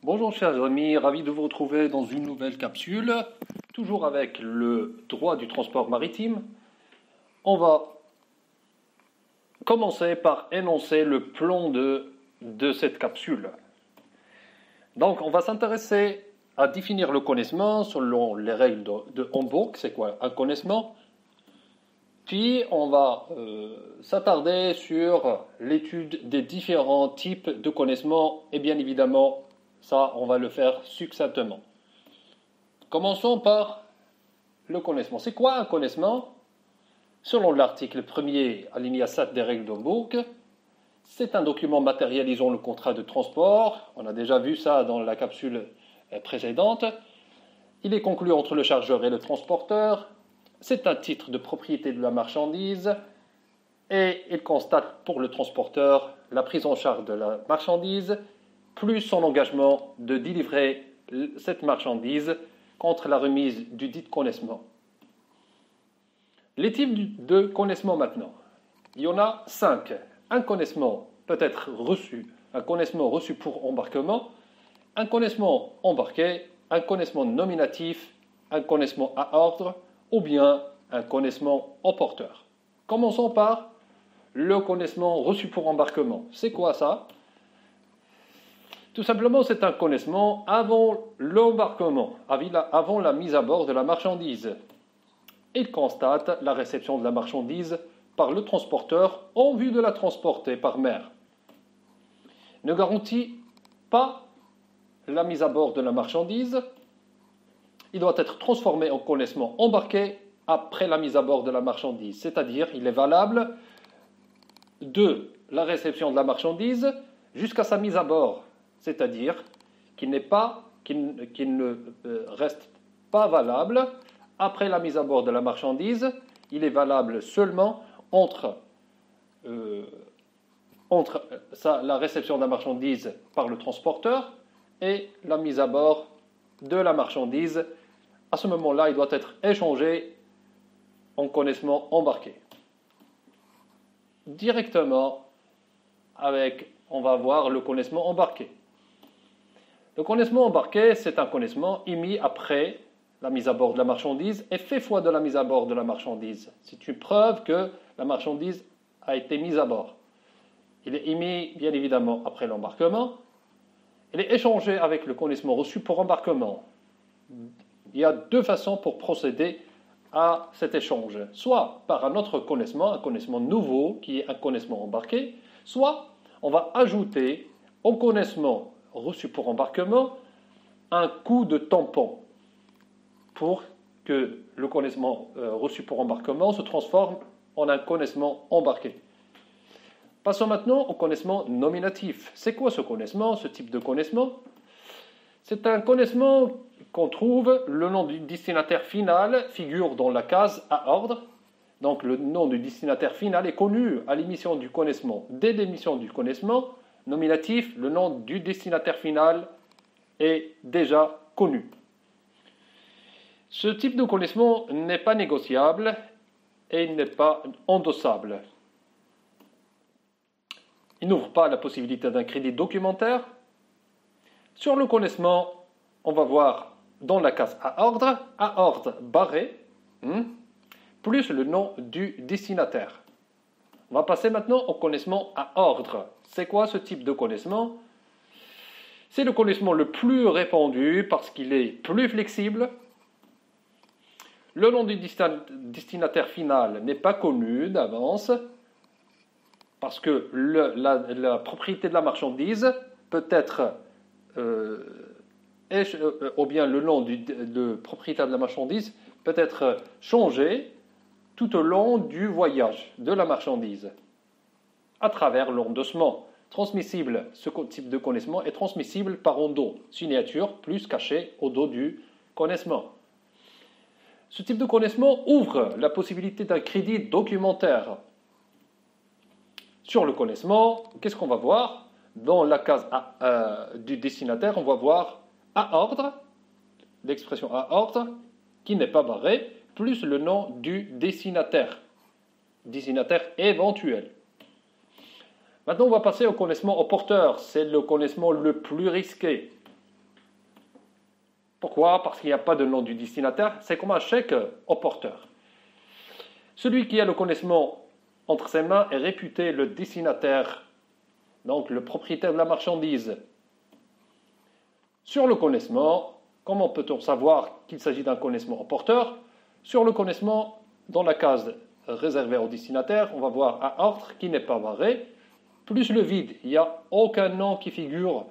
Bonjour chers amis, ravi de vous retrouver dans une nouvelle capsule, toujours avec le droit du transport maritime. On va commencer par énoncer le plan de cette capsule. Donc on va s'intéresser à définir le connaissement selon les règles de Hambourg. C'est quoi un connaissement? Puis on va s'attarder sur l'étude des différents types de connaissements et bien évidemment ça, on va le faire succinctement. Commençons par le connaissement. C'est quoi un connaissement? Selon l'article 1er, alinéa 7 des règles d'Hambourg, c'est un document matérialisant le contrat de transport. On a déjà vu ça dans la capsule précédente. Il est conclu entre le chargeur et le transporteur. C'est un titre de propriété de la marchandise et il constate pour le transporteur la prise en charge de la marchandise plus son engagement de délivrer cette marchandise contre la remise du dit connaissement. Les types de connaissement maintenant. Il y en a 5. Un connaissement peut être reçu, un connaissement reçu pour embarquement, un connaissement embarqué, un connaissement nominatif, un connaissement à ordre ou bien un connaissement au porteur. Commençons par le connaissement reçu pour embarquement. C'est quoi ça? Tout simplement, c'est un connaissement avant l'embarquement, avant la mise à bord de la marchandise. Il constate la réception de la marchandise par le transporteur en vue de la transporter par mer. Ne garantit pas la mise à bord de la marchandise. Il doit être transformé en connaissement embarqué après la mise à bord de la marchandise, c'est-à-dire il est valable de la réception de la marchandise jusqu'à sa mise à bord. C'est-à-dire qu'il ne reste pas valable après la mise à bord de la marchandise. Il est valable seulement entre la réception de la marchandise par le transporteur et la mise à bord de la marchandise. À ce moment-là, il doit être échangé en connaissement embarqué. Directement on va voir le connaissement embarqué. Le connaissement embarqué, c'est un connaissement émis après la mise à bord de la marchandise et fait foi de la mise à bord de la marchandise. C'est une preuve que la marchandise a été mise à bord. Il est émis, bien évidemment, après l'embarquement. Il est échangé avec le connaissement reçu pour embarquement. Il y a deux façons pour procéder à cet échange. Soit par un autre connaissement, un connaissement nouveau, qui est un connaissement embarqué, soit on va ajouter au connaissement reçu pour embarquement un coup de tampon pour que le connaissement reçu pour embarquement se transforme en un connaissement embarqué. Passons maintenant au connaissement nominatif. C'est quoi ce connaissement, ce type de connaissement? C'est un connaissement qu'on trouve, le nom du destinataire final figure dans la case à ordre. Donc le nom du destinataire final est connu à l'émission du connaissement. Dès l'émission du connaissement nominatif, le nom du destinataire final est déjà connu. Ce type de connaissement n'est pas négociable et il n'est pas endossable. Il n'ouvre pas la possibilité d'un crédit documentaire. Sur le connaissement, on va voir dans la case à ordre barré, plus le nom du destinataire. On va passer maintenant au connaissement à ordre. C'est quoi ce type de connaissement? C'est le connaissement le plus répandu parce qu'il est plus flexible. Le nom du destinataire final n'est pas connu d'avance parce que la propriété de la marchandise peut être, ou bien le nom de propriétaire de la marchandise peut être changé tout au long du voyage de la marchandise, à travers l'endossement. Transmissible, ce type de connaissement est transmissible par endo, signature plus cachet au dos du connaissement. Ce type de connaissement ouvre la possibilité d'un crédit documentaire. Sur le connaissement, qu'est-ce qu'on va voir? Dans la case du destinataire, on va voir à ordre, l'expression à ordre, qui n'est pas barrée, plus le nom du destinataire éventuel. Maintenant, on va passer au connaissement au porteur. C'est le connaissement le plus risqué. Pourquoi? Parce qu'il n'y a pas de nom du destinataire. C'est comme un chèque au porteur. Celui qui a le connaissement entre ses mains est réputé le destinataire, donc le propriétaire de la marchandise. Sur le connaissement, comment peut-on savoir qu'il s'agit d'un connaissement au porteur? Sur le connaissement, dans la case réservée au destinataire, on va voir un ordre qui n'est pas barré, plus le vide. Il n'y a aucun nom qui figure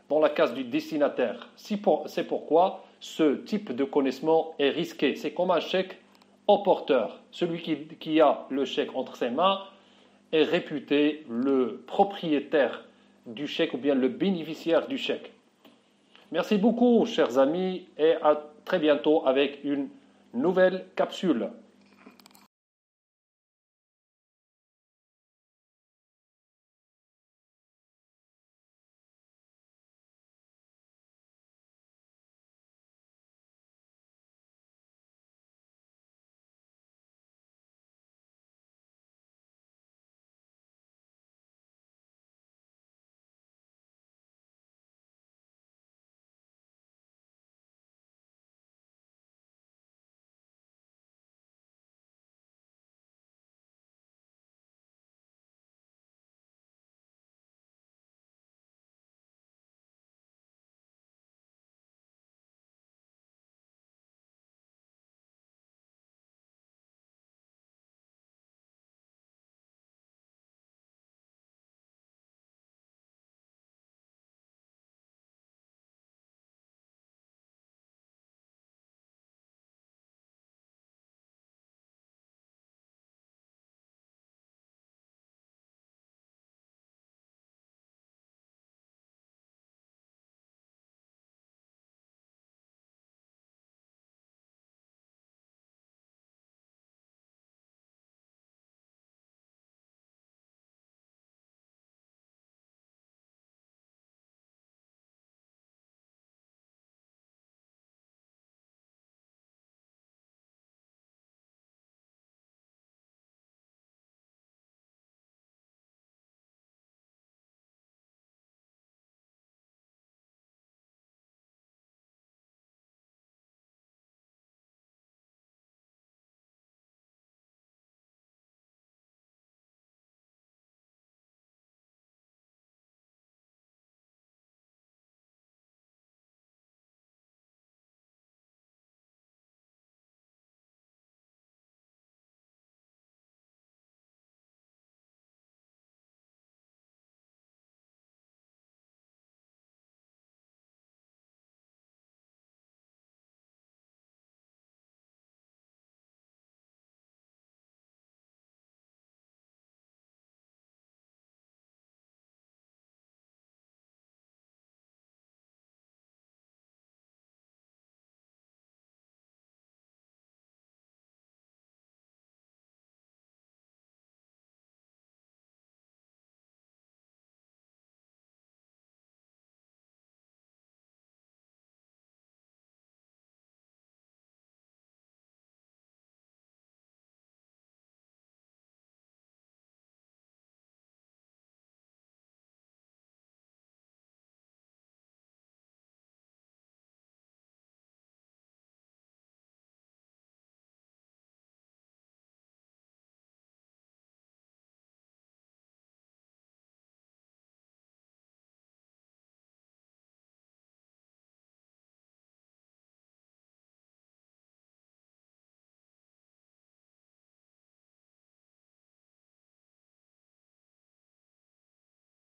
dans la case du destinataire. C'est pourquoi ce type de connaissement est risqué. C'est comme un chèque au porteur. Celui qui a le chèque entre ses mains est réputé le propriétaire du chèque ou bien le bénéficiaire du chèque. Merci beaucoup, chers amis, et à très bientôt avec une nouvelle capsule.